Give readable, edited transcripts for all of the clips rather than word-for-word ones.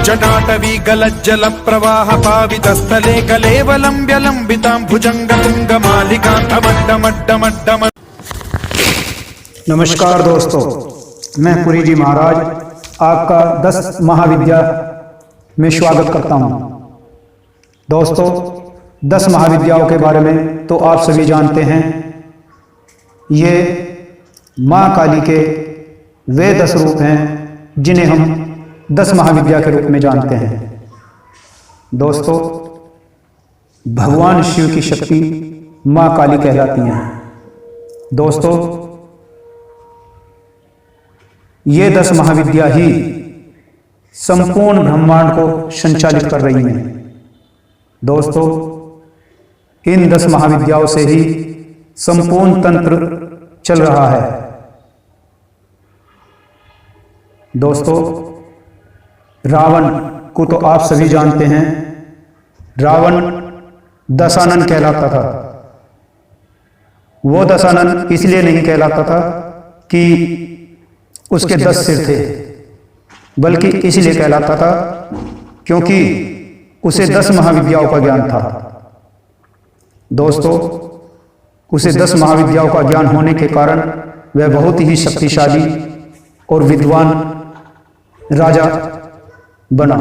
जटाटवी गलज्जल प्रवाह पावितस्थले कलेवलम्ब्य लम्बितां भुजंगतुंगमालिकां। नमस्कार दोस्तों, मैं पुरी जी महाराज आपका 10 महाविद्या में स्वागत करता हूं। दोस्तों, 10 महाविद्याओं के बारे में तो आप सभी जानते हैं। ये माँ काली के वे 10 रूप हैं जिन्हें हम 10 महाविद्या के रूप में जानते हैं। दोस्तों, भगवान शिव की शक्ति माँ काली कहलाती हैं। दोस्तों, ये 10 महाविद्या ही संपूर्ण ब्रह्मांड को संचालित कर रही हैं। दोस्तों, इन 10 महाविद्याओं से ही संपूर्ण तंत्र चल रहा है। दोस्तों, रावण को तो आप सभी जानते हैं। रावण दशानन कहलाता था। वो दशानन इसलिए नहीं कहलाता था कि उसके 10 सिर थे, बल्कि इसलिए कहलाता था क्योंकि उसे 10 महाविद्याओं का ज्ञान था। दोस्तों, उसे 10 महाविद्याओं का ज्ञान होने के कारण वह बहुत ही शक्तिशाली और विद्वान राजा बना।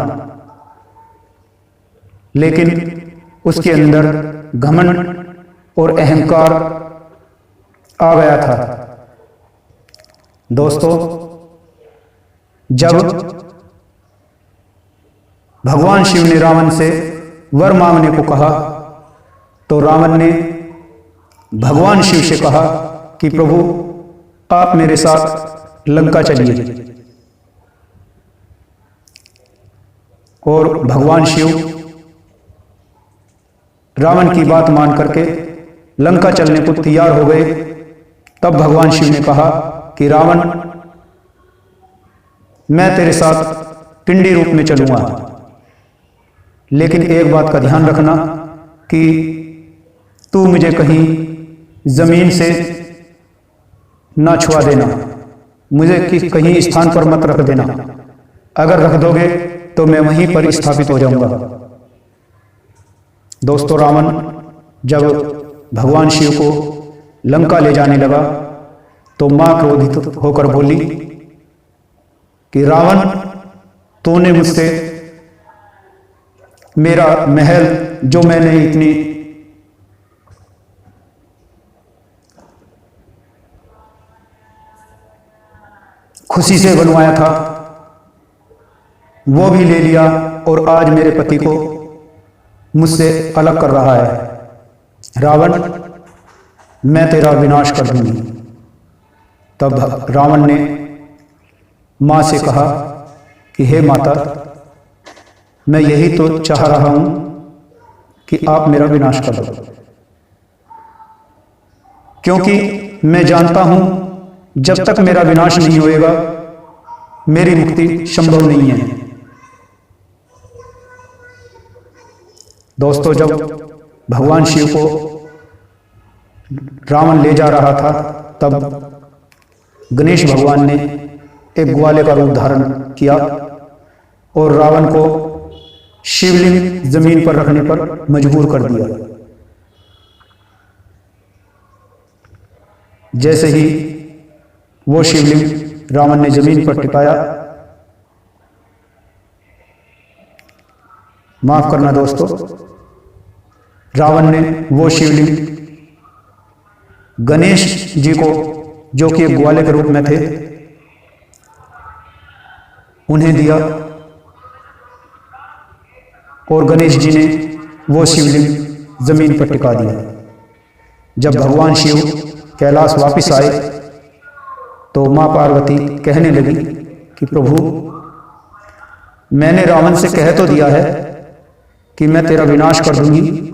लेकिन उसके अंदर घमंड और अहंकार आ गया था। दोस्तों, जब भगवान शिव ने रावण से वर मांगने को कहा तो रावण ने भगवान शिव से कहा कि प्रभु, आप मेरे साथ लंका चलिए। और भगवान शिव रावण की बात मान करके लंका चलने को तैयार हो गए। तब भगवान शिव ने कहा कि रावण, मैं तेरे साथ पिंडी रूप में चलूंगा, लेकिन एक बात का ध्यान रखना कि तू मुझे कहीं जमीन से ना छुआ देना, मुझे कहीं स्थान पर मत रख देना। अगर रख दोगे तो मैं वहीं पर स्थापित हो जाऊंगा। दोस्तों, रावण जब भगवान शिव को लंका ले जाने लगा तो मां क्रोधित होकर बोली कि रावण, तूने मुझसे मेरा महल जो मैंने इतनी खुशी से बनवाया था वो भी ले लिया, और आज मेरे पति को मुझसे अलग कर रहा है। रावण, मैं तेरा विनाश कर दूंगी। तब रावण ने मां से कहा कि हे माता, मैं यही तो चाह रहा हूं कि आप मेरा विनाश कर दो, क्योंकि मैं जानता हूं जब तक मेरा विनाश नहीं होएगा मेरी मुक्ति संभव नहीं है। दोस्तों, जब भगवान शिव को रावण ले जा रहा था तब गणेश भगवान ने एक ग्वाले का रूप धारण किया और रावण को शिवलिंग जमीन पर रखने पर मजबूर कर दिया। जैसे ही वो शिवलिंग रावण ने जमीन पर टिकाया, माफ करना दोस्तों, रावण ने वो शिवलिंग गणेश जी को, जो कि एक ग्वाले के रूप में थे, उन्हें दिया और गणेश जी ने वो शिवलिंग जमीन पर टिका दिया। जब भगवान शिव कैलाश वापस आए तो मां पार्वती कहने लगी कि प्रभु, मैंने रावण से कह तो दिया है कि मैं तेरा विनाश कर दूंगी,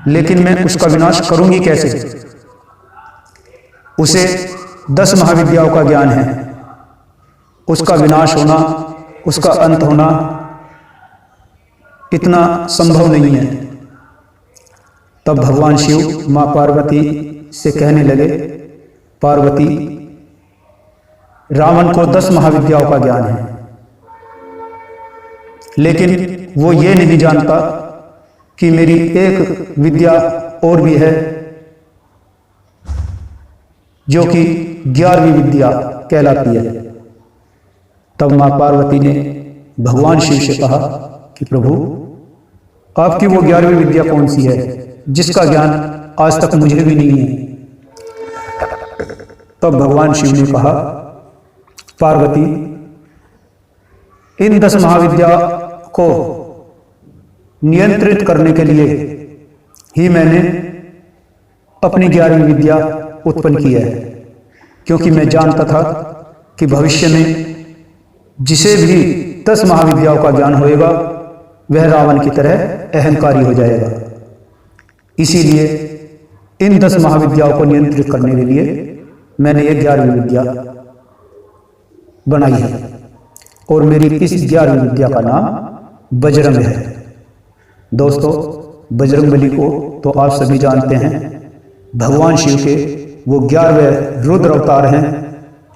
लेकिन मैं उसका विनाश करूंगी कैसे? उसे 10 महाविद्याओं का ज्ञान है। उसका विनाश होना, उसका अंत होना इतना संभव नहीं है। तब भगवान शिव मां पार्वती से कहने लगे, पार्वती, रावण को 10 महाविद्याओं का ज्ञान है, लेकिन वो ये नहीं जानता कि मेरी एक विद्या और भी है जो कि 11वीं विद्या कहलाती है। तब मां पार्वती ने भगवान शिव से कहा कि प्रभु, आपकी वो 11वीं विद्या कौन सी है जिसका ज्ञान आज तक मुझे भी नहीं है। तब भगवान शिव ने कहा, पार्वती, इन 10 महाविद्या को नियंत्रित करने के लिए ही मैंने अपनी 11वीं विद्या उत्पन्न की है, क्योंकि मैं जानता था कि भविष्य में जिसे भी 10 महाविद्याओं का ज्ञान होएगा वह रावण की तरह अहंकारी हो जाएगा। इसीलिए इन 10 महाविद्याओं को नियंत्रित करने के लिए मैंने ये 11वीं विद्या बनाई है, और मेरी इस 11वीं विद्या का नाम बजरंग है। दोस्तों, बजरंगबली को तो आप सभी जानते हैं, भगवान शिव के वो 11वें रुद्र अवतार हैं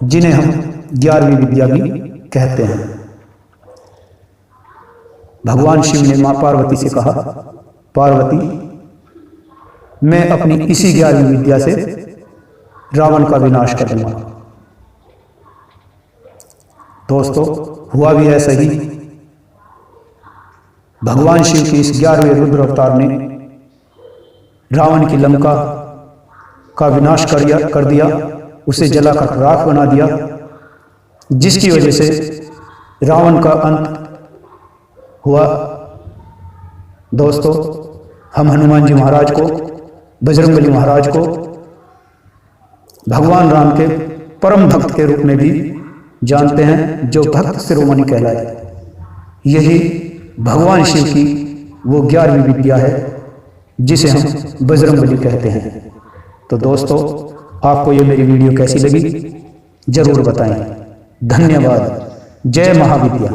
जिन्हें हम 11वीं विद्या भी कहते हैं। भगवान शिव ने मां पार्वती से कहा, पार्वती, मैं अपनी इसी 11वीं विद्या से रावण का विनाश कर दूंगा। दोस्तों, हुआ भी ऐसा ही। भगवान शिव के इस 11वें रुद्र अवतार ने रावण की लंका का विनाश कर दिया, उसे जलाकर राख बना दिया, जिसकी वजह से रावण का अंत हुआ। दोस्तों, हम हनुमान जी महाराज को, बजरंगबली महाराज को भगवान राम के परम भक्त के रूप में भी जानते हैं, जो भक्त शिरोमणि कहलाए। यही भगवान शिव की वो 11वीं विद्या है जिसे हम बजरंगबली कहते हैं। तो दोस्तों, आपको ये मेरी वीडियो कैसी लगी जरूर बताएं। धन्यवाद। जय महाविद्या।